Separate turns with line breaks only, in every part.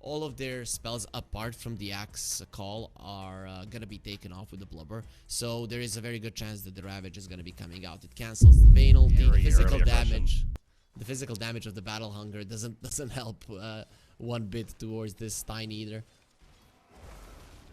all of their spells apart from the Axe Call are gonna be taken off with the Blubber. So there is a very good chance that the Ravage is gonna be coming out. It cancels the Bane ulti, the physical damage. The physical damage of the Battle Hunger doesn't help one bit towards this Tiny either.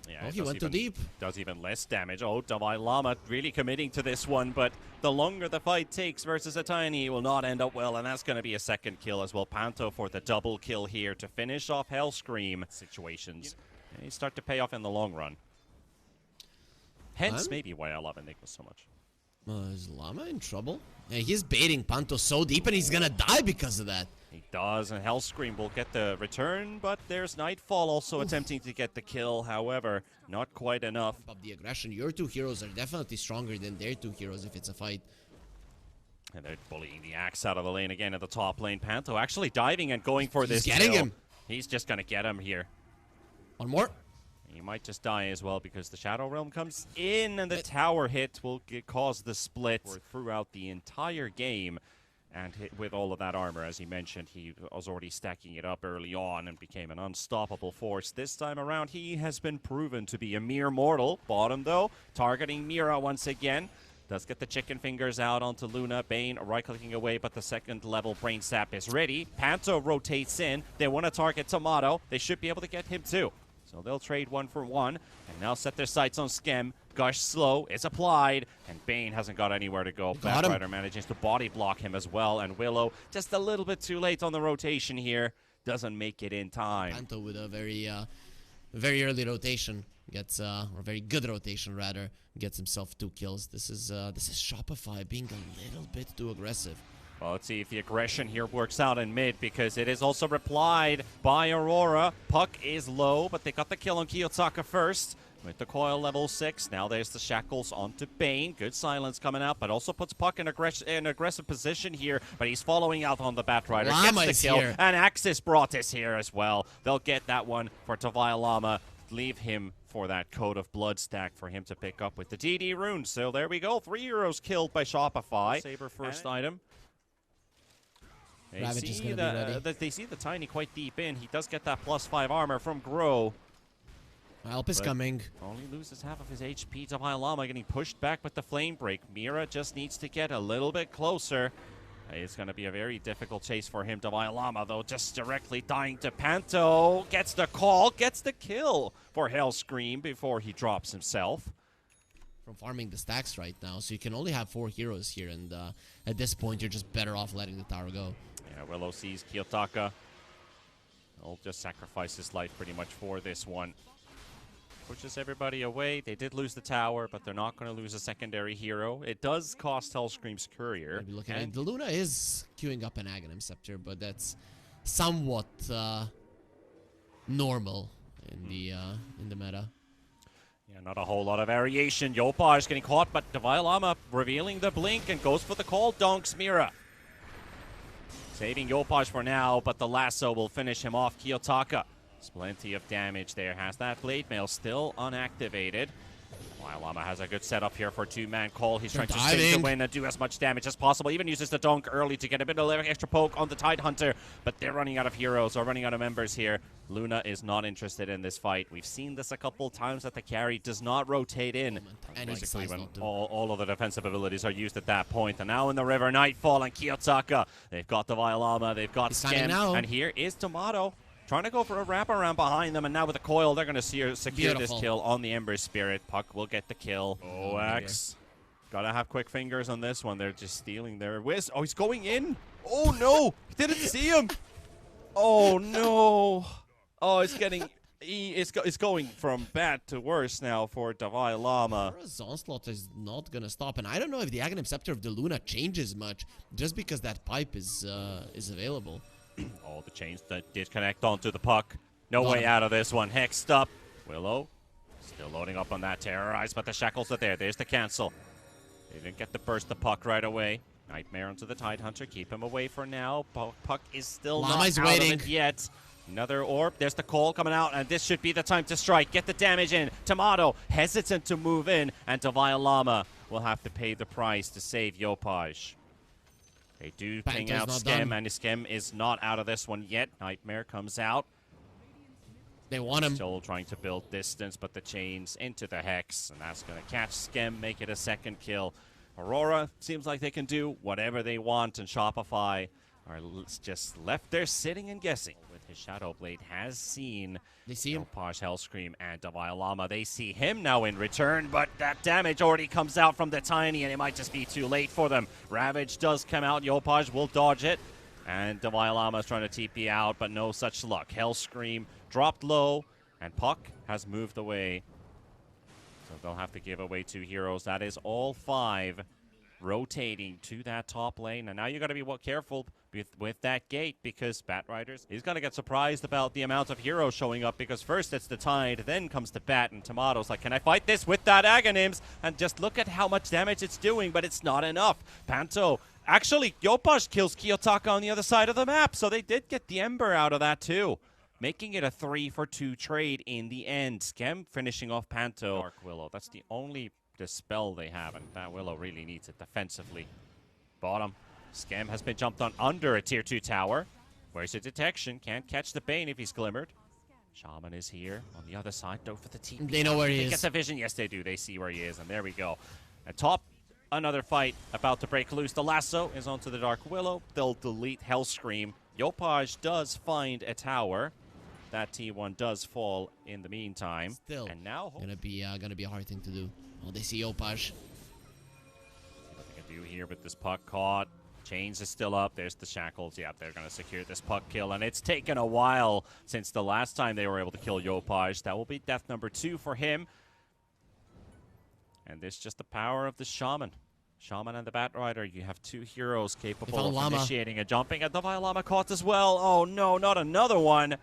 Yeah,
oh, he went too deep.
Does even less damage. Oh, Dalai Lama really committing to this one, but the longer the fight takes versus a Tiny, will not end up well, and that's going to be a second kill as well. Panto for the double kill here to finish off Hellscream situations. And they start to pay off in the long run. Hence, maybe why I love Enigma so much.
Is Llama in trouble? Yeah, he's baiting Panto so deep, and he's gonna die because of that.
He does, and Hellscream will get the return, but there's Nightfall also attempting to get the kill. However, not quite enough.
Up the aggression. Your two heroes are definitely stronger than their two heroes if it's a fight.
And they're bullying the Axe out of the lane again at the top lane. Panto actually diving and going for this
He's getting
kill.
him.
He's just gonna get him here.
One more.
He might just die as well because the Shadow Realm comes in and the tower hit will cause the split throughout the entire game. And with all of that armor, as he mentioned, he was already stacking it up early on and became an unstoppable force. This time around, he has been proven to be a mere mortal. Bottom, though, targeting Mira once again. Does get the chicken fingers out onto Luna. Bane right-clicking away, but the second level Brain Sap is ready. Panto rotates in. They want to target Tomato. They should be able to get him, too. So they'll trade 1 for 1 and now set their sights on Skem. Gush slow is applied, and Bane hasn't got anywhere to go. Batrider manages to body block him as well, and Willow just a little bit too late on the rotation here. Doesn't make it in time.
Panto with a very early rotation gets or very good rotation rather, gets himself 2 kills. This is Shopify being a little bit too aggressive.
Well, let's see if the aggression here works out in mid, because it is also replied by Aurora. Puck is low, but they got the kill on Kiyotaka first. With the coil level 6, now there's the shackles onto Bane. Good silence coming out, but also puts Puck in aggressive position here. But he's following out on the Batrider. Gets the kill,
here.
And Axis brought this here as well. They'll get that one for Tavai Lama. Leave him for that Code of Blood stack for him to pick up with the DD rune. So there we go. 3 heroes killed by Shopify. Saber first item. They see the Tiny quite deep in. He does get that +5 armor from Grow.
Help is coming.
Only loses half of his HP. Dalai Lama getting pushed back with the Flame Break. Mira just needs to get a little bit closer. It's going to be a very difficult chase for him. Dalai Lama, though, just directly dying to Panto. Gets the call, gets the kill for Hellscream before he drops himself.
From farming the stacks right now, so you can only have 4 heroes here, and at this point, you're just better off letting the tower go.
Yeah, Willow sees Kiyotaka. He'll just sacrifice his life pretty much for this one. Pushes everybody away. They did lose the tower, but they're not going to lose a secondary hero. It does cost Hellscream's courier.
Looking at it, the Luna is queuing up an Aghanim Scepter, but that's somewhat normal in the meta.
Yeah, not a whole lot of variation. Yopaj getting caught, but Davai Lama revealing the blink and goes for the call. Donks Mira. Saving Yopaj for now, but the lasso will finish him off. Kiyotaka. There's plenty of damage there. Has that Blade Mail still unactivated. Lama has a good setup here for 2-man call. He's trying to stay to win and do as much damage as possible. Even uses the dunk early to get a bit of extra poke on the Tidehunter. But they're running out of heroes or running out of members here. Luna is not interested in this fight. We've seen this a couple times that the carry does not rotate in. Basically, when all of the defensive abilities are used at that point. And now in the river, Nightfall and Kiyotaka. They've got the Lama. They've got Skem. And here is Tomato. Trying to go for a wraparound behind them, and now with the coil, they're going to secure this kill on the Ember Spirit. Puck will get the kill. Oh, Axe. Gotta have quick fingers on this one. They're just stealing their whiz. Oh, he's going in. Oh, no. He didn't see him. Oh, no. Oh, it's getting... It's going from bad to worse now for Davai Lama.
Aurora's onslaught is not going to stop, and I don't know if the Aghanim Scepter of the Luna changes much, just because that pipe is available.
Oh, the chains that did connect onto the Puck. No way out of this one. Hexed up. Willow still loading up on that Terrorize, but the shackles are there. There's the cancel. They didn't get to burst the Puck right away. Nightmare onto the Tidehunter. Keep him away for now. Puck is still not out of it yet. Another orb. There's the call coming out, and this should be the time to strike. Get the damage in. Tomato hesitant to move in, and Davai Lama will have to pay the price to save Yopaj. They do ping out Skem, and Skem is not out of this one yet. Nightmare comes out.
They want him.
Still trying to build distance, but the chains into the Hex, and that's going to catch Skem, make it a second kill. Aurora seems like they can do whatever they want, and Shopify are just left there sitting and guessing. With his Shadow Blade has seen
They see him.
Yopaj, Hellscream, and Devialama. They see him now in return, but that damage already comes out from the Tiny, and it might just be too late for them. Ravage does come out. Yopaj will dodge it, and Devialama is trying to TP out, but no such luck. Hellscream dropped low, and Puck has moved away. So they'll have to give away 2 heroes. That is all 5 rotating to that top lane. And now you got to be careful with that gate, because Batriders is going to get surprised about the amount of heroes showing up, because first it's the Tide, then comes the Bat, and Tomatoes like, can I fight this with that Aghanims? And just look at how much damage it's doing, but it's not enough. Panto, actually, Yopaj kills Kiyotaka on the other side of the map, so they did get the Ember out of that too, making it a 3-for-2 trade in the end. Skem finishing off Panto. Dark Willow, that's the only dispel they have, and that Willow really needs it defensively. Bottom, Skem has been jumped on under a tier 2 tower. Where's the detection? Can't catch the Bane if he's glimmered. Shaman is here on the other side, though, for the TP.
They know where he
they
is.
Get the vision? Yes, they do. They see where he is, and there we go. At top, another fight about to break loose. The lasso is onto the Dark Willow. They'll delete Hellscream. Yopaj does find a tower. That T1 does fall in the meantime.
Still,
and now
gonna be a hard thing to do. Oh, they see Yopaj.
See what they can do here with this Puck caught. Chains is still up. There's the shackles. Yeah, they're going to secure this Puck kill. And it's taken a while since the last time they were able to kill Yopaj. That will be death number 2 for him. And this is just the power of the Shaman. Shaman and the Batrider. You have 2 heroes capable of initiating a jumping. And the Devialama caught as well. Oh, no, not another one.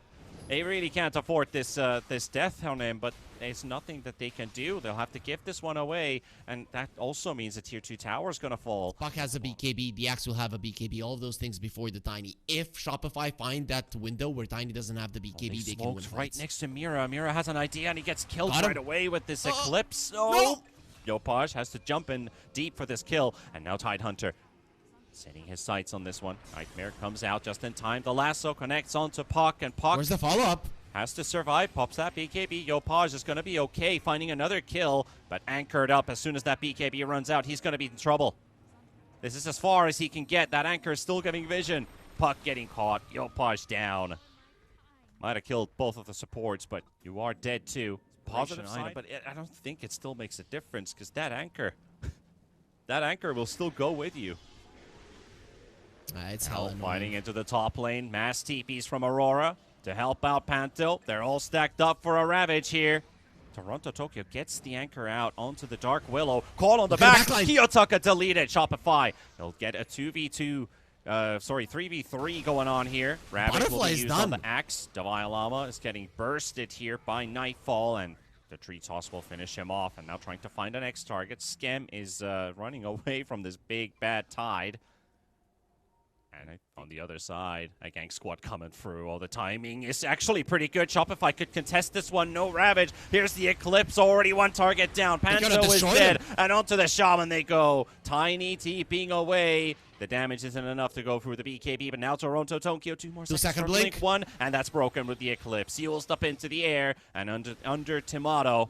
They really can't afford this this death on him, but there's nothing that they can do. They'll have to give this one away, and that also means a tier 2 tower is going to fall.
Puck has a BKB, the Axe will have a BKB, all of those things before the Tiny. If Shopify find that window where Tiny doesn't have the BKB, they can win fights.
Right next to Mira. Mira has an idea, and he gets killed right away with this Eclipse.
No!
Yopaj has to jump in deep for this kill, and now Tidehunter setting his sights on this one. Nightmare comes out just in time. The lasso connects onto Puck, and Puck...
Where's the follow-up?
Has to survive. Pops that BKB. Yopaj is going to be okay finding another kill, but anchored up as soon as that BKB runs out. He's going to be in trouble. This is as far as he can get. That anchor is still giving vision. Puck getting caught. Yopaj down. Might have killed both of the supports, but you are dead too. Positive side, but I don't think it still makes a difference, because that anchor... that anchor will still go with you.
It's hell
fighting into the top lane. Mass TPs from Aurora to help out Panto. They're all stacked up for a Ravage here. Toronto Tokyo gets the anchor out onto the Dark Willow. Call on the back. Kiyotaka deleted. Shopify. They'll get a 2v2, 3v3 going on here. Ravage will be used on the Axe. Devialama is getting bursted here by Nightfall, and the tree toss will finish him off. And now trying to find an X target. Skem is running away from this big bad Tide. And on the other side, a gang squad coming through. Oh, the timing is actually pretty good. Shopify could contest this one. No Ravage. Here's the Eclipse. Already one target down. Panto is dead. And onto the Shaman they go. Tiny TPing away. The damage isn't enough to go through the BKB, but now Toronto Tokyo, 2 more seconds.
Second blink.
One, and that's broken with the Eclipse. Heals up into the air and under Tomato.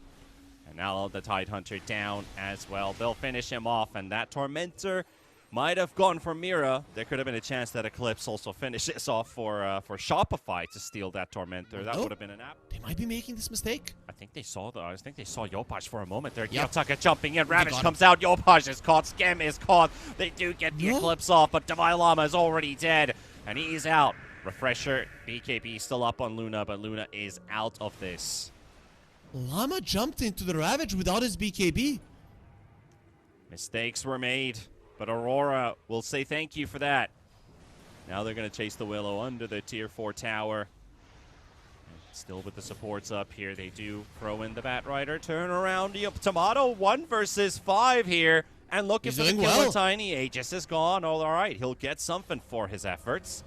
And now the Tidehunter down as well. They'll finish him off, and that Tormentor might have gone for Mira. There could have been a chance that Eclipse also finishes off for Shopify to steal that Tormentor. That would have been an app.
They might be making this mistake.
I think they saw Yopaj for a moment there. Kiyotaka jumping in. Ravage comes out. Yopaj is caught. Skem is caught. They do get the Eclipse off, but Devialama is already dead, and he's out. Refresher. BKB still up on Luna, but Luna is out of this.
Llama jumped into the Ravage without his BKB.
Mistakes were made. But Aurora will say thank you for that. Now they're going to chase the Willow under the tier 4 tower. Still with the supports up here. They do throw in the Batrider. Turn around. Tomato 1 versus 5 here. And looking for the killer Tiny. Aegis is gone. Oh, all right. He'll get something for his efforts.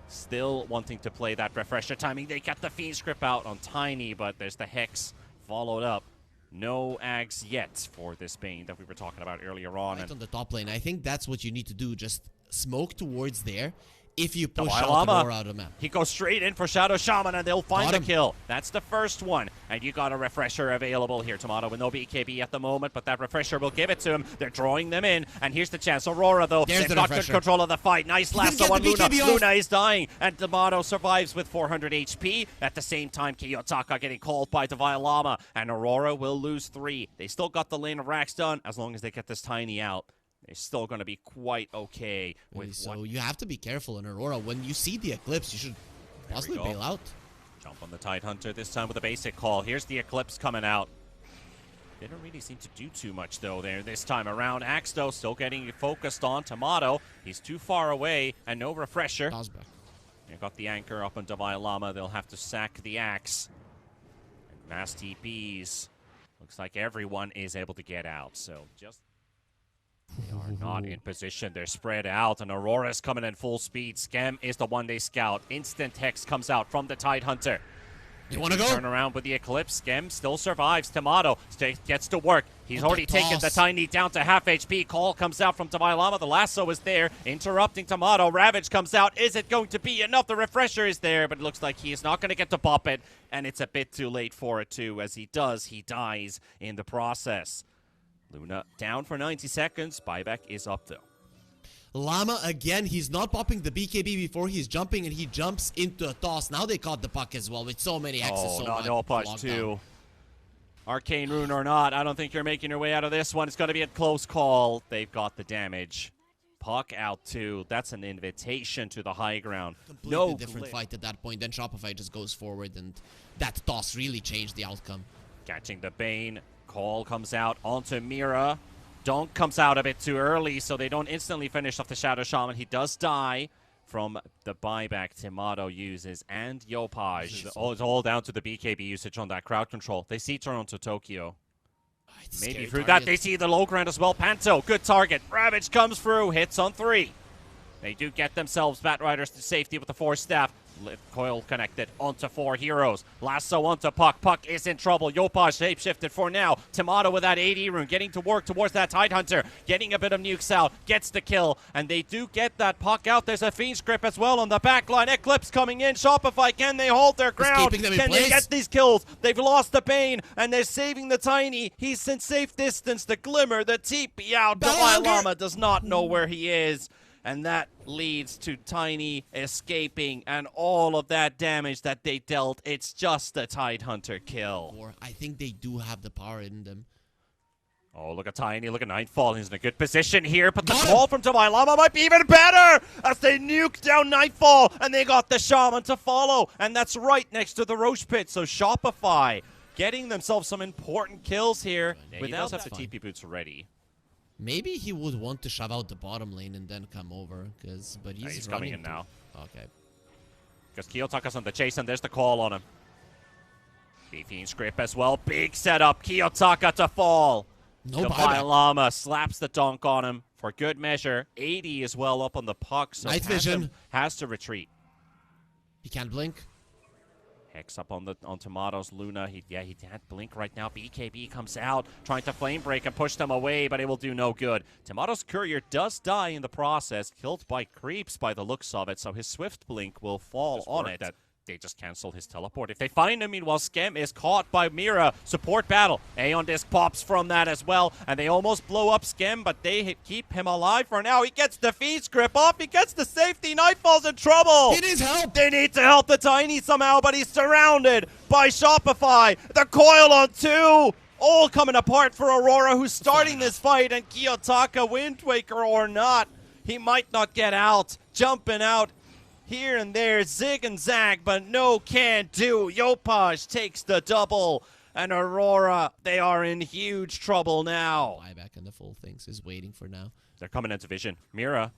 Still wanting to play that refresher timing. They got the Fiend script out on Tiny, but there's the Hex followed up. No Ags yet for this Bane that we were talking about earlier on.
Right on the top lane. I think that's what you need to do. Just smoke towards there if you push
Davai
out
Lama,
Aurora out of the map.
he goes straight in for Shadow Shaman, and they'll find the
him.
kill. That's the first one. And you got a refresher available here. Tomato with no BKB at the moment, but that refresher will give it to him. They're drawing them in, and here's the chance. Aurora, though, they've got good control of the fight. Nice lasso on Luna. Luna is dying, and Tomato survives with 400 HP. At the same time, Kiyotaka getting called by Davai Lama, and Aurora will lose 3. They still got the lane of racks done. As long as they get this Tiny out, they're still going to be quite okay.
So you have to be careful in Aurora. When you see the Eclipse, you should possibly bail out.
Jump on the Tidehunter this time with a basic call. Here's the Eclipse coming out. They don't really seem to do too much, though, there this time around. Axe, though, still getting focused on Tomato. He's too far away, and no refresher. They've got the anchor up on Davai Lama. They'll have to sack the Axe. And mass TPs. Looks like everyone is able to get out, so just... They are not in position. They're spread out, and Aurora's coming in full speed. Skem is the one-day scout. Instant Hex comes out from the Tidehunter.
You want to go?
Turn around with the Eclipse. Skem still survives. Tomato gets to work. He's already taken the Tiny down to half HP. Call comes out from Davai Lama. The lasso is there, interrupting Tomato. Ravage comes out. Is it going to be enough? The refresher is there, but it looks like he is not going to get to pop it, and it's a bit too late for it, too. As he does, he dies in the process. Luna down for 90 seconds. Buyback is up, though.
Lama, again, he's not popping the BKB before he's jumping, and he jumps into a toss. Now they caught the puck as well with so many X's.
Oh, not no push, too. Arcane Rune or not, I don't think you're making your way out of this one. It's going to be a close call. They've got the damage. Puck out, too. That's an invitation to the high ground.
Completely different fight at that point. Then Shopify just goes forward, and that toss really changed the outcome.
Catching the Bane. Call comes out onto Mira. Donk comes out a bit too early, so they don't instantly finish off the Shadow Shaman. He does die from the buyback Tomato uses, and Yopaj. It's all down to the BKB usage on that crowd control. They see Toronto Tokyo. Maybe through that, they see the low ground as well. Panto, good target. Ravage comes through, hits on 3. They do get themselves Batriders to safety with the Force Staff. Coil connected onto 4 heroes. Lasso onto Puck. Puck is in trouble. Yopaj shape-shifted for now. Tomato with that AD rune getting to work towards that Tidehunter. Getting a bit of nukes out. Gets the kill. And they do get that Puck out. There's a Fiend's Grip as well on the back line. Eclipse coming in. Shopify, can they hold their ground? Can they get these kills? They've lost the Bane, and they're saving the Tiny. He's in safe distance. The Glimmer, the TP out. Davai Lama does not know where he is. And that leads to Tiny escaping and all of that damage that they dealt. It's just a Tidehunter kill.
I think they do have the power in them.
Oh, look at Tiny. Look at Nightfall. He's in a good position here. But the call from Davai Lama might be even better as they nuke down Nightfall. And they got the Shaman to follow. And that's right next to the Roche Pit. So Shopify getting themselves some important kills here. He does have the TP boots ready.
Maybe he would want to shove out the bottom lane and then come over, but he's
coming in now.
Okay.
Because Kiyotaka's on the chase, and there's the call on him. Fiend's Grip as well. Big setup. Kiyotaka to fall. Davai Lama slaps the dunk on him for good measure. 80 as well up on the puck, so
Night vision.
Has to retreat.
He can't blink.
Hex up on Tomato's Luna. He can't blink right now. BKB comes out, trying to flame break and push them away, but it will do no good. Tomato's Courier does die in the process, killed by creeps by the looks of it, so his Swift Blink will fall on it. They just cancel his teleport. If they find him, meanwhile, Skem is caught by Mira. Support battle. Aeon Disc pops from that as well, and they almost blow up Skem, but they keep him alive for now. He gets the Fiend's Grip off. He gets the safety. Nightfall's in trouble.
He needs help.
They need to help the Tiny somehow, but he's surrounded by Shopify. The coil on 2. All coming apart for Aurora, who's starting this fight, and Kiyotaka, Wind Waker or not, he might not get out. Jumping out here and there, zig and zag, but no can do. Yopaj takes the double, and Aurora, they are in huge trouble now.
Buyback and the full things is waiting for now.
They're coming into vision. Mira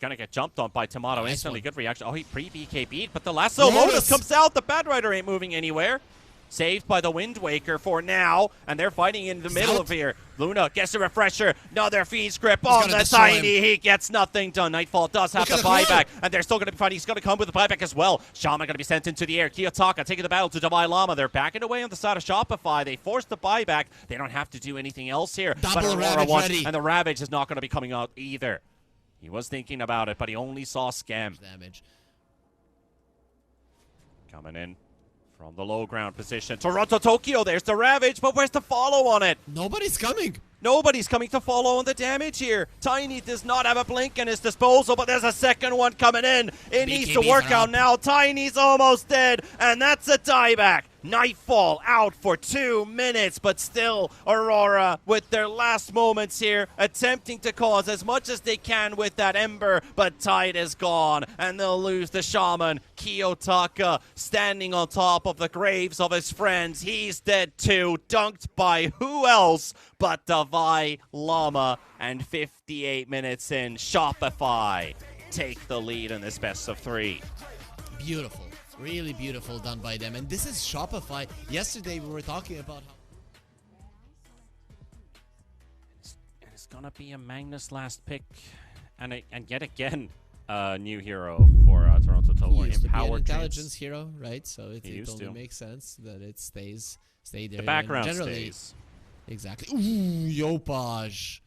gonna get jumped on by Tomato instantly. Good reaction. Oh, he pre-BKB'd, but the lasso Lotus comes out. The Bad Rider ain't moving anywhere. Saved by the Wind Waker for now, and they're fighting in the middle of here. Luna gets a refresher. Another Fiend's Grip on the Tiny. He gets nothing done. Nightfall does have the buyback, and they're still going to be fighting. He's going to come with the buyback as well. Shaman going to be sent into the air. Kiyotaka taking the battle to Davai Lama. They're backing away on the side of Shopify. They force the buyback. They don't have to do anything else here.
Double Ravage ready.
And the Ravage is not going to be coming out either. He was thinking about it, but he only saw Scam.
Damage.
Coming in from the low ground position. Toronto Tokyo, there's the Ravage, but where's the follow on it?
Nobody's coming.
Nobody's coming to follow on the damage here. Tiny does not have a blink in his disposal, but there's a second one coming in. It needs to work out now. Tiny's almost dead, and that's a dieback. Nightfall out for 2 minutes, but still Aurora with their last moments here, attempting to cause as much as they can with that Ember, but Tide is gone, and they'll lose the Shaman. Kiyotaka standing on top of the graves of his friends. He's dead too, dunked by who else but Davai Lama, and 58 minutes in, Shopify take the lead in this best of 3.
Beautiful. Really beautiful done by them. And this is Shopify. Yesterday we were talking about how...
It's going to be a Magnus last pick. And yet again, a new hero for Toronto Tokyo.
He used to be an intelligence hero, right? So it only makes sense that it stay there.
The background
generally
stays.
Exactly. Ooh, Yopaj.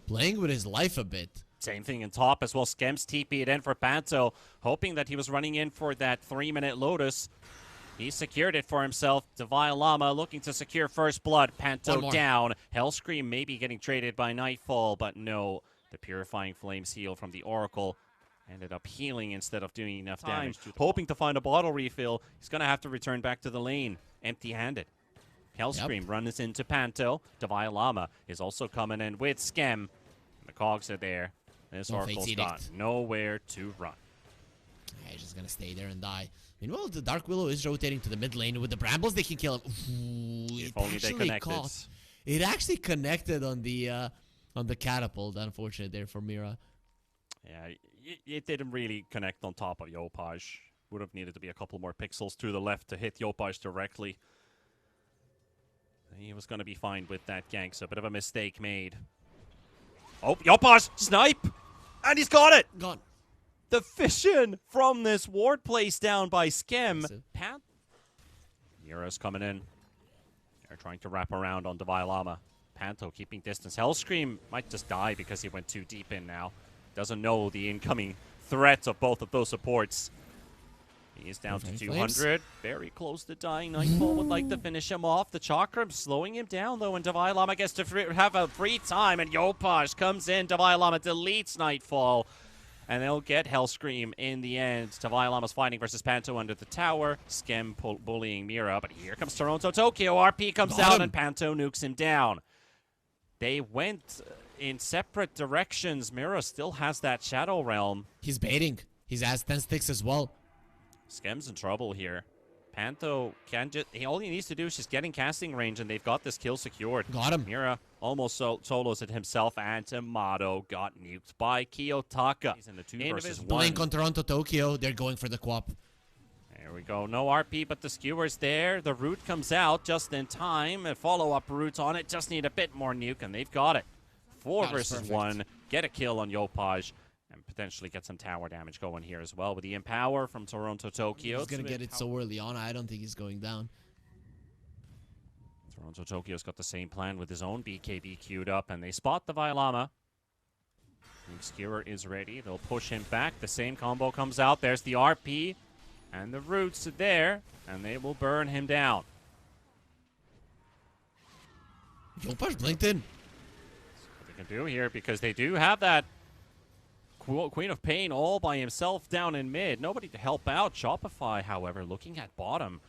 Playing with his life a bit.
Same thing in top as well. Skems TP'd in for Panto, hoping that he was running in for that 3-minute Lotus. He secured it for himself. Davai Lama looking to secure first blood. Panto down. Hellscream maybe getting traded by Nightfall, but no. The Purifying Flames heal from the Oracle ended up healing instead of doing enough damage. Hoping to find a bottle refill. He's going to have to return back to the lane empty-handed. Hellscream runs into Panto. Davai Lama is also coming in with Skem. The cogs are there. This Oracle's got nowhere to run.
Yeah, he's just going to stay there and die. Meanwhile, the Dark Willow is rotating to the mid lane. With the Brambles, they can kill him. Ooh,
if only they connected.
It actually connected on the catapult. Unfortunate there for Mira.
Yeah, it didn't really connect on top of Yopaj. Would have needed to be a couple more pixels to the left to hit Yopaj directly. He was going to be fine with that gank, so a bit of a mistake made. Oh, Yopaj! Snipe! And he's got it!
Gone.
The fission from this ward placed down by Skem. Pat? Mira's coming in. They're trying to wrap around on Davai Lama. Panto keeping distance. Hellscream might just die because he went too deep in now. Doesn't know the incoming threats of both of those supports. He is down to 200. Very close to dying. Nightfall would like to finish him off. The Chakram slowing him down, though, and Davai Lama gets to have a free time, and Yopaj comes in. Davai Lama deletes Nightfall, and they'll get Hellscream in the end. Davai Lama's fighting versus Panto under the tower. Skem bullying Mira, but here comes Toronto Tokyo. RP comes out, and Panto nukes him down. They went in separate directions. Mira still has that Shadow Realm.
He's baiting. He's has 10 sticks as well.
Skem's in trouble here. Panto can just... all he needs to do is just get in casting range, and they've got this kill secured.
Got him.
Mira almost solos it himself, and Tomato got nuked by Kiyotaka. He's in the 2 versus 1.
Blink on Toronto Tokyo. They're going for the Quap.
There we go. No RP, but the skewer's there. The root comes out just in time. A follow-up root on it. Just need a bit more nuke, and they've got it. 4 versus 1. Get a kill on Yopaj. And potentially get some tower damage going here as well with the Empower from Toronto Tokyo.
He's going to get it so early on. I don't think he's going down.
Toronto Tokyo's got the same plan with his own BKB queued up, and they spot the Lama. Skewer is ready. They'll push him back. The same combo comes out. There's the RP, and the roots there, and they will burn him down.
Yopaj blinked in.
That's what they can do here, because they do have that Queen of Pain all by himself down in mid. Nobody to help out. Shopify, however, looking at bottom.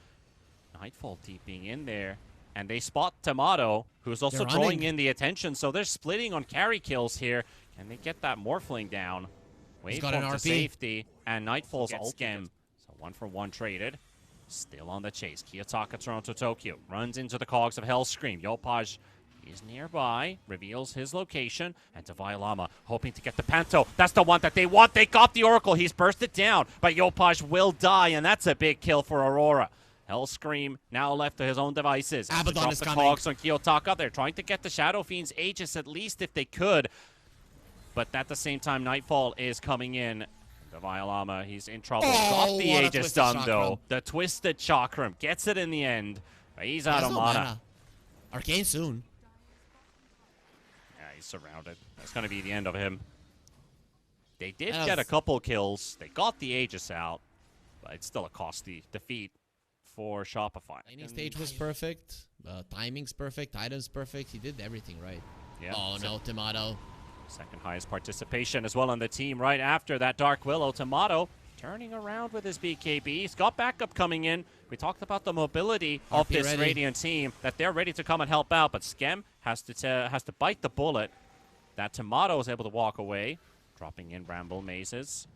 Nightfall TPing in there. And they spot Tomato, who's also drawing in the attention. So they're splitting on carry kills here. Can they get that Morphling down? Waveform to safety. And Nightfall's Skem. So 1-for-1 traded. Still on the chase. Kiyotaka, Toronto Tokyo. Runs into the cogs of Hellscream. Yopaj is nearby, reveals his location, and Davai Lama hoping to get the Panto. That's the one that they want. They got the Oracle. He's bursted down, but Yopaj will die, and that's a big kill for Aurora. Hellscream now left to his own devices.
Abaddon is coming.
Cogs on Kiyotaka. They're trying to get the Shadow Fiend's Aegis at least if they could, but at the same time, Nightfall is coming in. Davai Lama, he's in trouble. Got the Aegis done, though. The Twisted Chakram gets it in the end, but he's out of mana.
Arcane soon.
He's surrounded. That's going to be the end of him. They did get a couple kills. They got the Aegis out, but it's still a costly defeat for Shopify.
Laning stage was perfect. Timing's perfect. Items perfect. He did everything right.
Yeah.
Oh, no, Tomato.
Second highest participation as well on the team right after that Dark Willow. Tomato turning around with his BKB. He's got backup coming in. We talked about the mobility of this Radiant team, that they're ready to come and help out, but Skem has to bite the bullet. That Tomato is able to walk away, dropping in Bramble Mazes.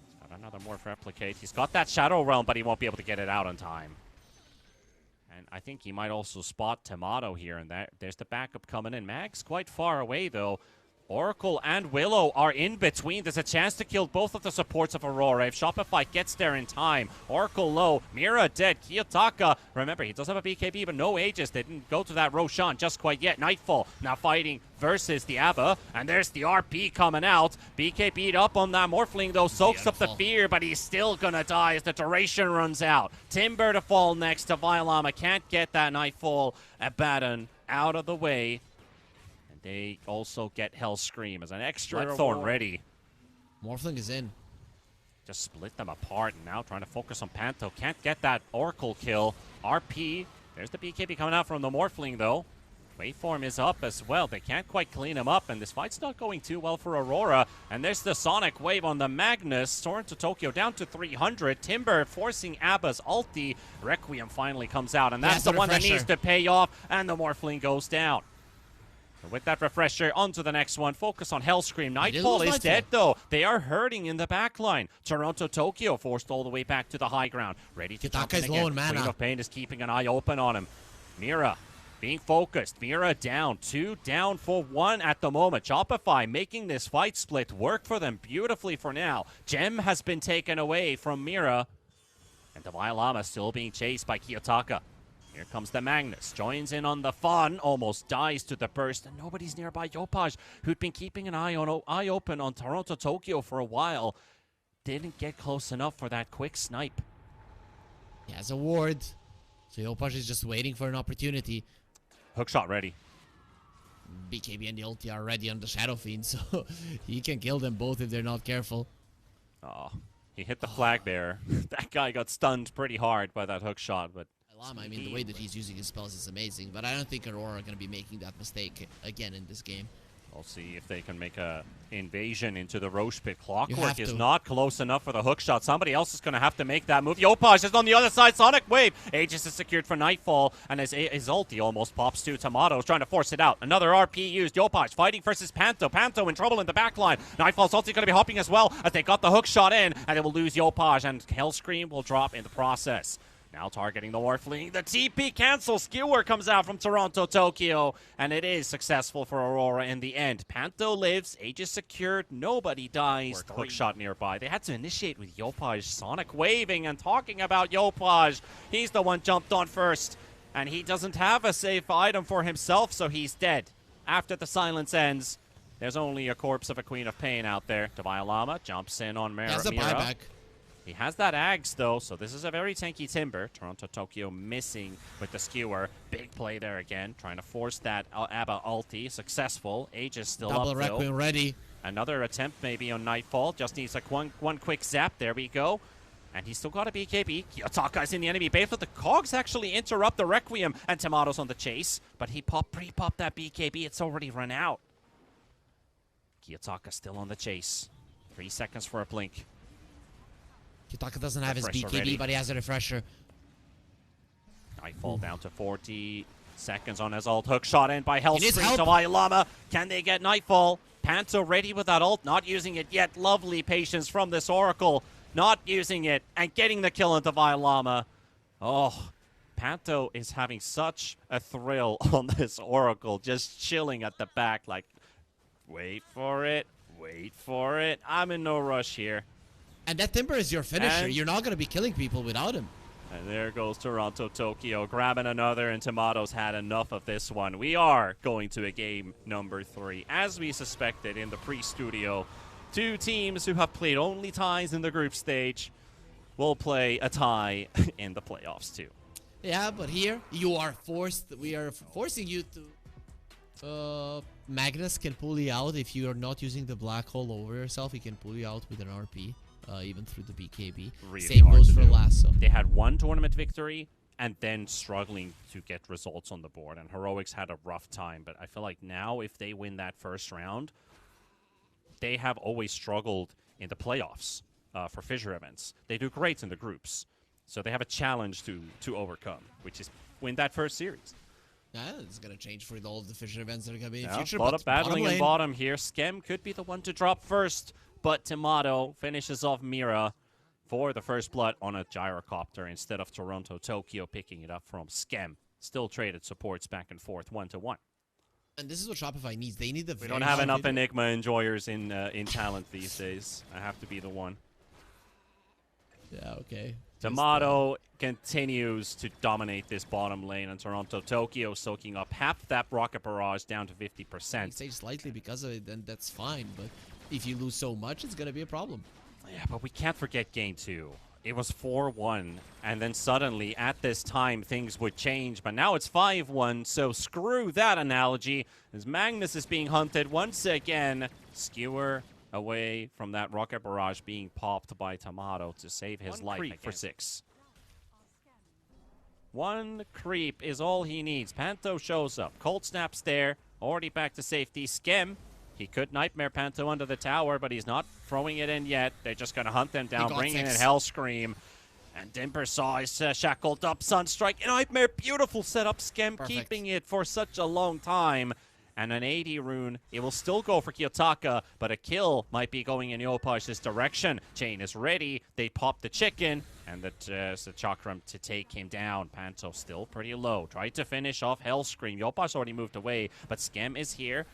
He's got another Morph Replicate. He's got that Shadow Realm, but he won't be able to get it out on time. And I think he might also spot Tomato here, and there's the backup coming in. Mag's quite far away, though. Oracle and Willow are in between. There's a chance to kill both of the supports of Aurora if Shopify gets there in time. Oracle low, Mira dead, Kiyotaka, remember, he does have a BKB, but no Aegis. They didn't go to that Roshan just quite yet. Nightfall now fighting versus the Abba, and there's the RP coming out. BKB'd up on that Morphling, though, soaks up the fear, but he's still gonna die as the duration runs out. Timber to fall next to Violama, can't get that Nightfall. Abaddon out of the way. They also get Hell Scream as an extra Thorn ready.
Morphling is in.
Just split them apart, and now trying to focus on Panto. Can't get that Oracle kill. RP, there's the BKB coming out from the Morphling, though. Waveform is up as well. They can't quite clean him up, and this fight's not going too well for Aurora. And there's the Sonic Wave on the Magnus. Toronto Tokyo down to 300. Timber forcing Abba's ulti. Requiem finally comes out, and that's the one that needs to pay off, and the Morphling goes down. With that refresher, on to the next one. Focus on Hellscream. Nightfall is dead, though. They are hurting in the back line. Toronto Tokyo forced all the way back to the high ground. Ready to jump in again. Queen of Pain is keeping an eye open on him. Mira being focused. Mira down. 2 down for 1 at the moment. Shopify making this fight split work for them beautifully for now. Gem has been taken away from Mira. And the Violama still being chased by Kiyotaka. Here comes the Magnus, joins in on the fun, almost dies to the burst, and nobody's nearby. Yopaj, who'd been keeping an eye open on Toronto Tokyo for a while, didn't get close enough for that quick snipe.
He has a ward, so Yopaj is just waiting for an opportunity.
Hookshot ready.
BKB and the ulti are ready on the Shadow Fiend, so he can kill them both if they're not careful.
Oh, he hit the flag bearer. That guy got stunned pretty hard by that hookshot, but
I mean, the way that he's using his spells is amazing, but I don't think Aurora are going to be making that mistake again in this game.
We'll see if they can make a invasion into the Roche Pit. Clockwork is not close enough for the hookshot. Somebody else is going to have to make that move. Yopaj is on the other side. Sonic Wave. Aegis is secured for Nightfall, and his ulti almost pops to Tomatoes, trying to force it out. Another RP used. Yopaj fighting versus Panto. Panto in trouble in the backline. Nightfall's ulti going to be hopping as well as they got the hookshot in, and they will lose Yopaj, and Hellscream will drop in the process. Now targeting the Morphling. The TP cancel. Skewer comes out from Toronto Tokyo, and it is successful for Aurora in the end. Panto lives. Aegis secured. Nobody dies. Hookshot nearby. They had to initiate with Yopaj. Sonic waving and talking about Yopaj. He's the one jumped on first, and he doesn't have a safe item for himself, so he's dead. After the silence ends, there's only a corpse of a Queen of Pain out there. Violama jumps in on Mira.
That's a buyback.
He has that Ags, though, so this is a very tanky Timber. Toronto Tokyo missing with the Skewer. Big play there again, trying to force that Abba ulti. Successful. Aegis still
Double
up,
Requiem ready.
Another attempt maybe on Nightfall. Just needs like one quick zap. There we go. And he's still got a BKB. Kiyotaka is in the enemy base, but the Cogs actually interrupt the Requiem, and Tomatoes on the chase. But he pre-popped that BKB. It's already run out. Kiyotaka still on the chase. 3 seconds for a blink.
Kitaka doesn't have his BKB, but he has a refresher.
Nightfall down to 40 seconds on his ult. Hook shot in by Hellscream to Violama. Can they get Nightfall? Panto ready with that ult, not using it yet. Lovely patience from this Oracle. Not using it and getting the kill into Violama. Oh, Panto is having such a thrill on this Oracle, just chilling at the back like, wait for it, wait for it. I'm in no rush here.
And that Timber is your finisher. You're not going to be killing people without him.
And there goes Toronto Tokyo grabbing another, and Tomatoes had enough of this one. We are going to a game number 3. As we suspected in the pre-studio, 2 teams who have played only ties in the group stage will play a tie in the playoffs too.
Yeah, but here you are forced. We are forcing you to Magnus can pull you out if you are not using the black hole over yourself. He can pull you out with an RP, even through the BKB.
Really
Same
hard
goes
to
for
do.
Lasso.
They had one tournament victory and then struggling to get results on the board. And Heroics had a rough time. But I feel like now if they win that first round, they have always struggled in the playoffs for Fissure events. They do great in the groups. So they have a challenge to overcome, which is win that first series.
Yeah, it's going to change for all of the Fissure events that are going to be in
Yeah,
future.
a lot
but
of battling
bottom
in bottom here. Skem could be the one to drop first, but Tomato finishes off Mira for the first blood on a gyrocopter instead of Toronto Tokyo picking it up from Skem. Still traded supports back and forth 1-1.
And this is what Shopify needs. They need the.
We don't have enough Enigma enjoyers in talent these days. I have to be the one.
Yeah, okay.
Tomato continues to dominate this bottom lane, and Toronto Tokyo soaking up half that rocket barrage down to 50%.
You say slightly because of it, then that's fine. But if you lose so much, it's going to be a problem.
Yeah, but we can't forget game 2. It was 4-1, and then suddenly, at this time, things would change. But now it's 5-1, so screw that analogy, as Magnus is being hunted once again. Skewer away from that rocket barrage being popped by Tomato to save his life for 6. One creep is all he needs. Panto shows up. Cold Snap's there. Already back to safety. Skem. He could Nightmare Panto under the tower, but he's not throwing it in yet. They're just going to hunt them down, bringing in Hellscream. And Dimpersaw is shackled up. Sunstrike. Nightmare. Beautiful setup. Skem keeping it for such a long time. And an 80 rune. It will still go for Kiyotaka, but a kill might be going in Yopaj's direction. Chain is ready. They pop the chicken. And the Chakram to take him down. Panto still pretty low. Tried to finish off Hellscream. Yopaj already moved away, but Skem is here.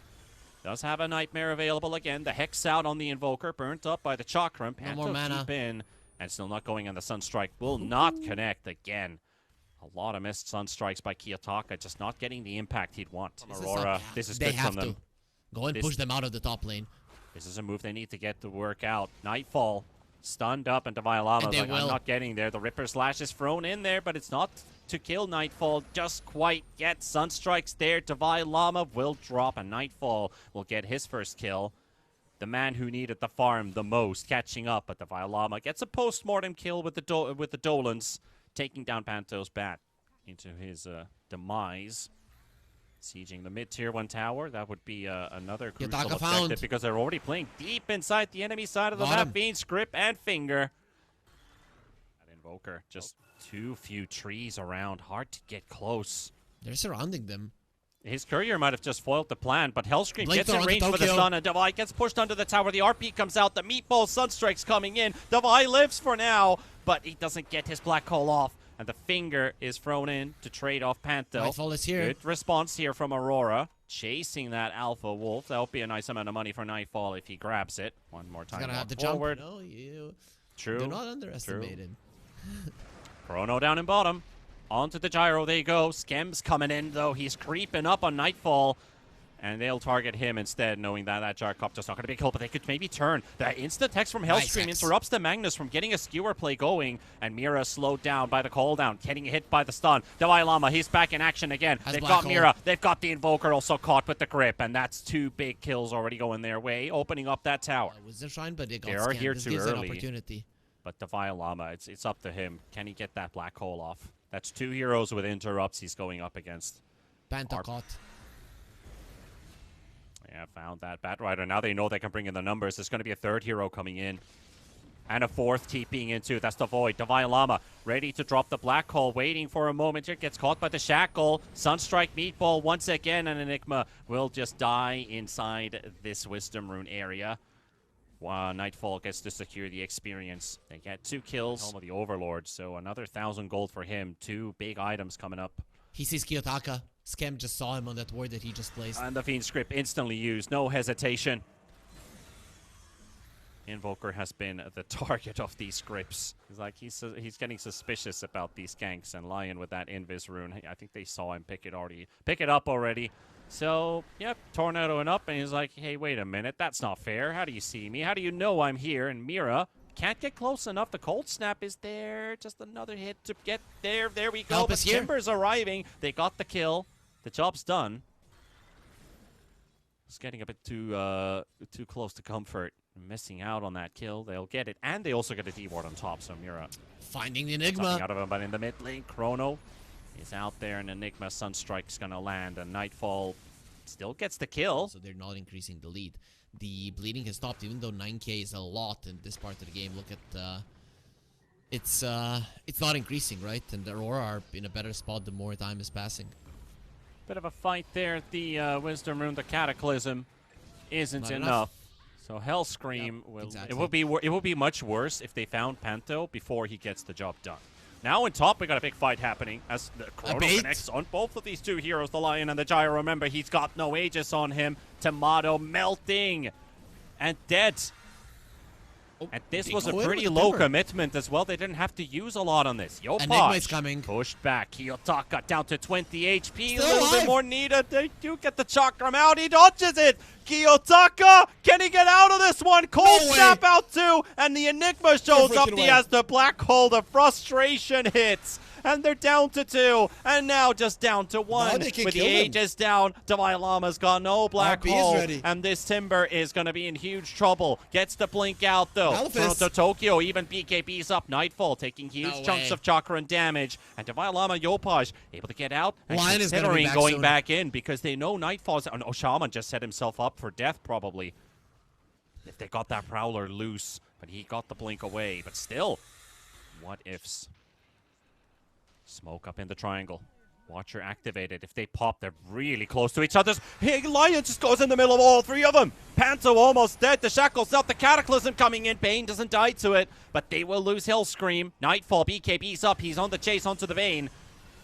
Does have a Nightmare available again. The Hex out on the Invoker. Burnt up by the Chakram. Panto keep in. And still not going on the Sunstrike. Will not connect again. A lot of missed Sunstrikes by Kiyotaka. Just not getting the impact he'd want. Aurora, this is good from them.
Go and push them out of the top lane.
This is a move they need to get to work out. Nightfall. Stunned up, and Devialama's like, I'm not getting there. The Ripper Slash is thrown in there, but it's not to kill Nightfall just quite yet. Sunstrike's there. Devialama will drop, and Nightfall will get his first kill. The man who needed the farm the most catching up, but Devialama gets a post-mortem kill with the Dolans, taking down Panto's bat into his demise. Sieging the mid-tier 1 tower. That would be another crucial objective because they're already playing deep inside the enemy side of the map. Fiend, Script, and Finger. That Invoker. Just too few trees around. Hard to get close.
They're surrounding them.
His courier might have just foiled the plan, but Hellscream gets in range for the stun, and Devi gets pushed under the tower. The RP comes out. The Meatball Sunstrike's coming in. Devi lives for now, but he doesn't get his Black Hole off. And the Finger is thrown in to trade off Panto.
Nightfall is here.
Good response here from Aurora. Chasing that Alpha Wolf. That'll be a nice amount of money for Nightfall if he grabs it. One more time.
He's gonna have to
forward.
Jump. No, you.
True.
Do not underestimate him.
Chrono down in bottom. Onto the gyro they go. Skem's coming in, though. He's creeping up on Nightfall. And they'll target him instead, knowing that that gyrocopter's not going to be killed. But they could maybe turn. The instant text from Hellscream interrupts the Magnus from getting a skewer play going. And Mira slowed down by the cooldown, getting hit by the stun. Devialama, he's back in action again. They've got Mira. They've got the Invoker also caught with the grip. And that's 2 big kills already going their way, opening up that tower.
Wizard Shrine, but they
are here
this
too
gives
early.
An opportunity.
But Devialama, it's up to him. Can he get that black hole off? That's 2 heroes with interrupts he's going up against.
Panto caught.
Yeah, found that Batrider. Now they know they can bring in the numbers. There's going to be a 3rd hero coming in. And a 4th TPing into. That's the Void. Devialama ready to drop the Black Hole. Waiting for a moment here. Gets caught by the Shackle. Sunstrike Meatball once again. And Enigma will just die inside this Wisdom Rune area. Nightfall gets to secure the experience. They get 2 kills. Home of the Overlord. So another 1,000 gold for him. 2 big items coming up.
He sees Kiyotaka. Skem just saw him on that ward that he just placed.
And the Fiend Script instantly used. No hesitation. Invoker has been the target of these scripts. He's like he's getting suspicious about these ganks, and Lion with that Invis rune. I think they saw him pick it up already. So, yep, tornadoing up, and he's like, hey, wait a minute, that's not fair. How do you see me? How do you know I'm here? And Mira can't get close enough. The Cold Snap is there. Just another hit to get there. There we go. But Timber's arriving. They got the kill. The job's done. It's getting a bit too close to comfort. Missing out on that kill. They'll get it, and they also get a D-ward on top, so Mira
finding the Enigma.
something out of him, but in the mid lane, Chrono is out there, and Enigma Sunstrike's gonna land, and Nightfall still gets the kill.
So they're not increasing the lead. The bleeding has stopped, even though 9k is a lot in this part of the game. Look at it's not increasing, right? And Aurora are in a better spot the more time is passing.
Bit of a fight there at the Wisdom Rune. The Cataclysm isn't
Not
enough. So Hellscream will.
exactly.
It would be much worse if they found Panto before he gets the job done. Now on top, we got a big fight happening as the Chrono connects on both of these two heroes, the Lion and the Gyro. Remember, he's got no Aegis on him. Tomato melting and dead. And this was a pretty low commitment as well. They didn't have to use a lot on this.
Enigma is coming.
Pushed back. Kiyotaka down to 20 HP.
Still
a little
alive.
bit more needed. They do get the Chakram out. He dodges it. Kiyotaka, can he get out of this one? Cold Snap out too. And the Enigma shows up. He has the Black Hole. The frustration hits. And they're down to 2, and now just down to 1. With the Aegis down, Divine Llama's got no Black Hole, and this Timber is going to be in huge trouble. Gets the blink out, though. Toronto Tokyo, even BKB's up. Nightfall taking huge chunks of chakra and damage, and Divine Llama Yopaj able to get out, and considering going back in, because they know Nightfall's... Oh, no, Shaman just set himself up for death, probably. If they got that Prowler loose, but he got the blink away. But still, what ifs? Smoke up in the triangle. Watcher activated. If they pop, they're really close to each other. Hey, Lion just goes in the middle of all 3 of them. Panto almost dead. The Shackle's out. The Cataclysm coming in. Bane doesn't die to it, but they will lose Hellscream. Nightfall, BKB's up. He's on the chase onto the Bane,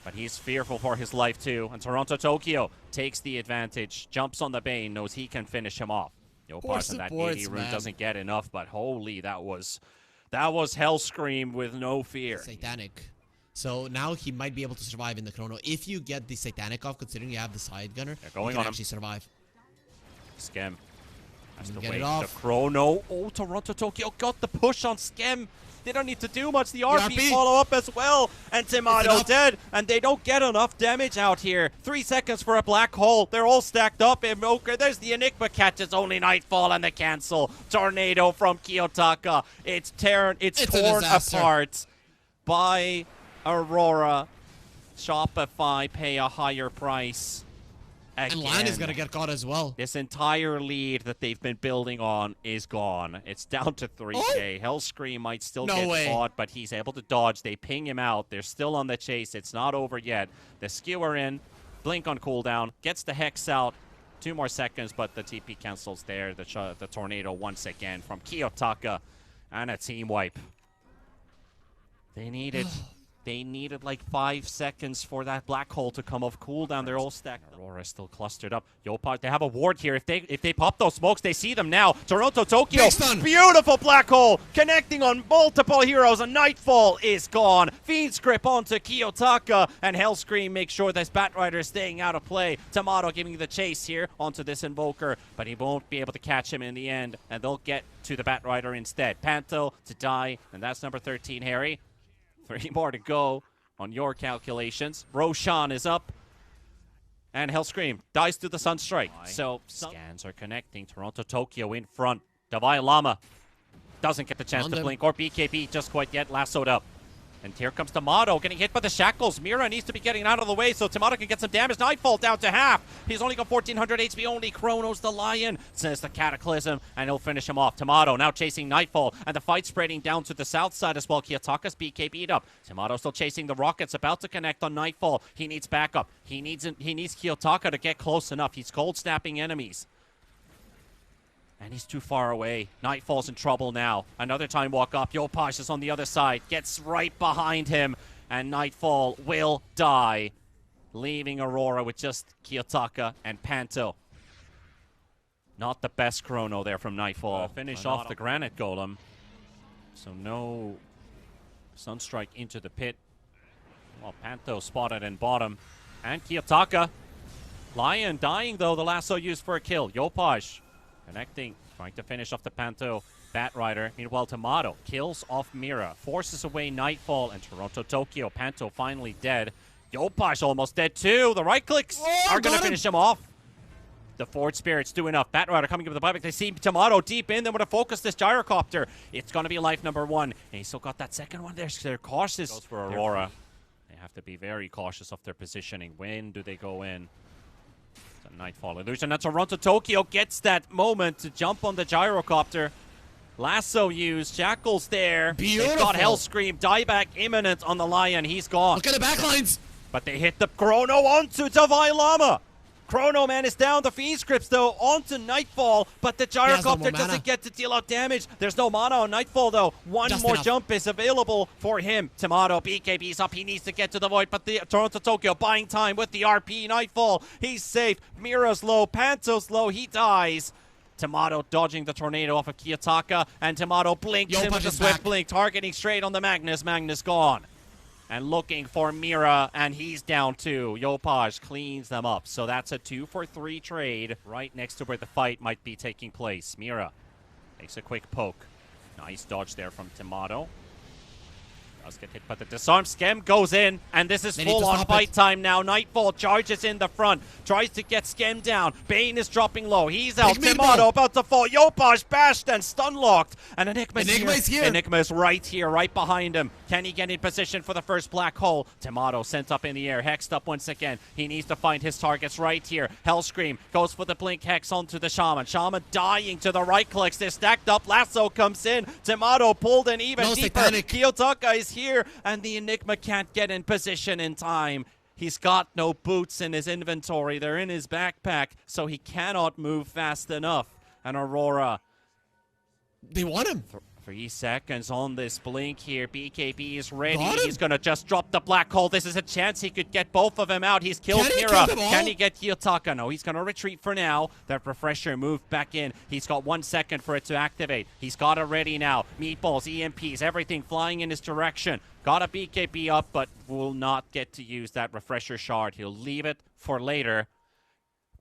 but he's fearful for his life too. And Toronto Tokyo takes the advantage. Jumps on the Bane. Knows he can finish him off. Yopaj and that 80 rune doesn't get enough, but holy, that was Hellscream with no fear.
Satanic. So now he might be able to survive in the Chrono. If you get the Satanic off, considering you have the side gunner, you can actually survive.
Skem has to wait.
The
Chrono. Oh, Toronto Tokyo got the push on Skem. They don't need to do much. The RP follow up as well. And Tomato dead. And they don't get enough damage out here. 3 seconds for a Black Hole. They're all stacked up. There's the Enigma catches only Nightfall and the cancel. Tornado from Kiyotaka. It's torn apart by Aurora. Shopify pay a higher price. Again.
And Lion is going to get caught as well.
This entire lead that they've been building on is gone. It's down to 3k. Hellscream might still get caught, but he's able to dodge. They ping him out. They're still on the chase. It's not over yet. The Skewer in. Blink on cooldown. Gets the Hex out. 2 more seconds, but the TP cancels there. The Tornado once again from Kiyotaka. And a team wipe. They needed like 5 seconds for that Black Hole to come off cooldown. They're all stacked. Aurora still clustered up. Yopaj, they have a ward here. If they pop those smokes, they see them now. Toronto Tokyo, beautiful Black Hole connecting on multiple heroes. And Nightfall is gone. Fiend's Grip onto Kiyotaka, and Hellscream makes sure this Batrider is staying out of play. Tomato giving the chase here onto this Invoker, but he won't be able to catch him in the end, and they'll get to the Batrider instead. Panto to die, and that's number 13, Harry. 3 more to go on your calculations. Roshan is up. And Hellscream dies to the Sunstrike. So scans are connecting. Toronto Tokyo in front. Divine Llama doesn't get the chance to blink, or BKB just quite yet. Lassoed up. And here comes Tomato getting hit by the shackles. Mira needs to be getting out of the way so Tomato can get some damage. Nightfall down to half. He's only got 1400 HP only. Chronos the Lion, says the Cataclysm, and he'll finish him off. Tomato now chasing Nightfall, and the fight spreading down to the south side as well. Kiyotaka's BKB'd up. Tomato still chasing the Rockets, about to connect on Nightfall. He needs backup. He needs Kiyotaka to get close enough. He's cold snapping enemies. And he's too far away. Nightfall's in trouble now. Another time walk up. Yopaj is on the other side. Gets right behind him. And Nightfall will die. Leaving Aurora with just Kiyotaka and Panto. Not the best Chrono there from Nightfall. Finish off the Granite Golem. So no Sunstrike into the pit. Well, Panto spotted in bottom. And Kiyotaka. Lion dying though. The lasso used for a kill. Yopaj connecting, trying to finish off the Panto Batrider. Meanwhile, Tomato kills off Mira, forces away Nightfall, and Toronto Tokyo. Panto finally dead. Yopaj almost dead too. The right clicks are going to finish him off. The Forge Spirits do enough. Batrider coming up with the buyback. They see Tomato deep in. They want to focus this gyrocopter. It's going to be life number 1. And he's still got that second one there. They're cautious. Goes for Aurora. They have to be very cautious of their positioning. When do they go in? It's a Nightfall illusion. And Toronto Tokyo gets that moment to jump on the gyrocopter. Lasso used. Shackles there.
Beautiful.
They've got Hellscream. Dieback imminent on the Lion. He's gone.
Look at the backlines.
But they hit the Chrono onto Davai Lama. Chrono Man is down. The Fiend Scripts, though, onto Nightfall. But the gyrocopter doesn't get to deal out damage. There's no mana on Nightfall, though. One more jump is available for him. Tomato, BKB's up. He needs to get to the Void. But the Toronto Tokyo buying time with the RP. Nightfall, he's safe. Mira's low. Panto's low. He dies. Tomato dodging the tornado off of Kiyotaka. And Tomato blinks in with the Swift Blink. Targeting straight on the Magnus. Magnus gone. And looking for Mira, and he's down too. Yopaj cleans them up. So that's a 2-for-3 trade right next to where the fight might be taking place. Mira makes a quick poke. Nice dodge there from Tomato. Does get hit, but the disarm Skem goes in, and this is full-on fight time now. Nightfall charges in the front, tries to get Skem down. Bane is dropping low. He's out. Tomato about to fall. Yopaj bashed and stun-locked, and Enigma's here. Enigma's right here, right behind him. Can he get in position for the first black hole? Tomato sent up in the air, hexed up once again. He needs to find his targets right here. Hellscream goes for the blink hex onto the Shaman. Shaman dying to the right clicks. They're stacked up. Lasso comes in. Tomato pulled in even deeper. Kiyotaka is here, and the Enigma can't get in position in time. He's got no boots in his inventory. They're in his backpack, so he cannot move fast enough. And Aurora,
they want him.
3 seconds on this blink here. BKB is ready. He's going to just drop the black hole. This is a chance he could get both of them out. He's killed Mira. Can he get Kiyotaka? No, he's going to retreat for now. That refresher moved back in. He's got 1 second for it to activate. He's got it ready now. Meatballs, EMPs, everything flying in his direction. Got a BKB up, but will not get to use that refresher shard. He'll leave it for later.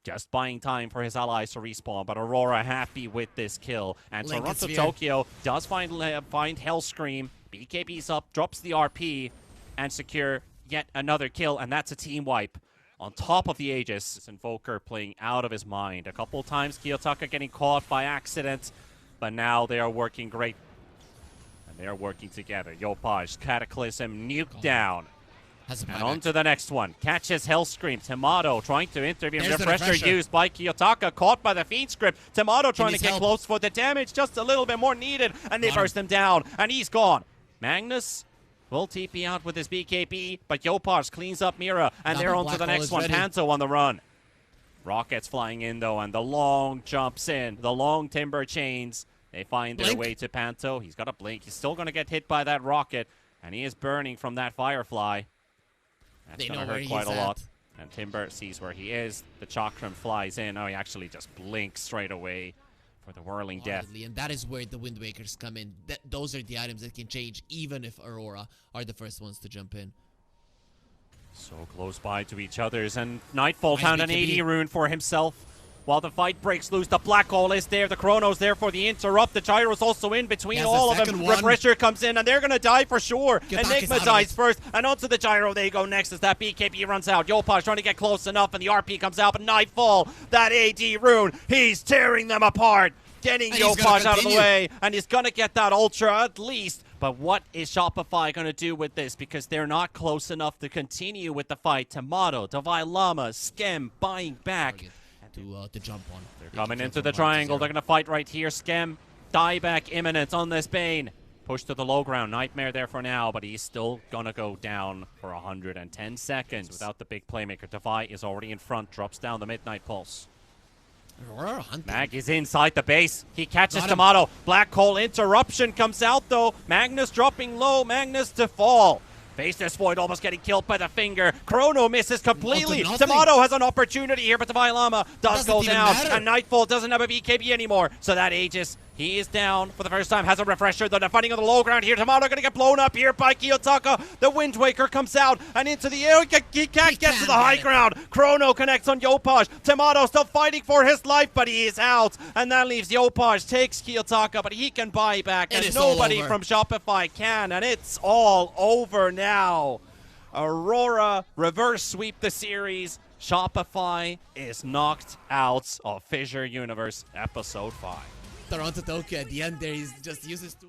Just buying time for his allies to respawn, but Aurora happy with this kill. And Toronto Tokyo does find Hellscream. BKB's up, drops the RP, and secure yet another kill, and that's a team wipe. On top of the Aegis, Invoker playing out of his mind. A couple times Kiyotaka getting caught by accident, but now they are working great. And they are working together. Yopaj, Cataclysm, nuke down. And on to the next one. Catches Hellscream. Tomato trying to intervene. Refresher used by Kiyotaka. Caught by the Fiend Script. Tomato trying to get close for the damage. Just a little bit more needed. And they burst him down. And he's gone. Magnus will TP out with his BKB. But Yopaj cleans up Mira. And they're on to the next one. Panto on the run. Rockets flying in though. And the long jumps in. The long timber chains. They find their way to Panto. He's got a blink. He's still going to get hit by that rocket. And he is burning from that Firefly. That's going to hurt quite a lot. And Timber sees where he is. The Chakram flies in. Oh, he actually just blinks straight away for the Whirling Death.
And that is where the Wind Wakers come in. Those are the items that can change, even if Aurora are the first ones to jump in.
So close by to each other's. And Nightfall found an 80 rune for himself. While the fight breaks loose, the black hole is there. The Chrono's there for the interrupt. The Gyro's also in between all of them. Refresher comes in, and they're going to die for sure. Enigma dies first, and onto the Gyro they go next as that BKB runs out. Yopaj trying to get close enough, and the RP comes out, but Nightfall, that AD rune, he's tearing them apart. Getting Yopaj out of the way, and he's going to get that Ultra at least. But what is Shopify going to do with this? Because they're not close enough to continue with the fight. Tomato, Davai Lama, Skem buying back.
To jump on.
They're coming into the triangle. They're going to fight right here. Skem, dieback imminent on this Bane. Push to the low ground. Nightmare there for now, but he's still going to go down for 110 seconds without the big playmaker. Davai is already in front. Drops down the Midnight Pulse. Mag is inside the base. He catches Tomato. Black hole interruption comes out though. Magnus dropping low. Magnus to fall. Faceless Void almost getting killed by the finger. Chrono misses completely. Tomato has an opportunity here, but the Davai Lama does go down. And Nightfall doesn't have a BKB anymore. So that Aegis, he is down for the first time. Has a refresher. They're fighting on the low ground here. Tomato going to get blown up here by Kiyotaka. The Wind Waker comes out and into the air. He can't get to the high ground. Chrono connects on Yopaj. Tomato still fighting for his life, but he is out. And that leaves Yopaj. Takes Kiyotaka, but he can buy back. And nobody from Shopify can. And it's all over now. Aurora reverse sweep the series. Shopify is knocked out of FISSURE Universe Episode 5.
Toronto Tokyo at the end there, he just uses two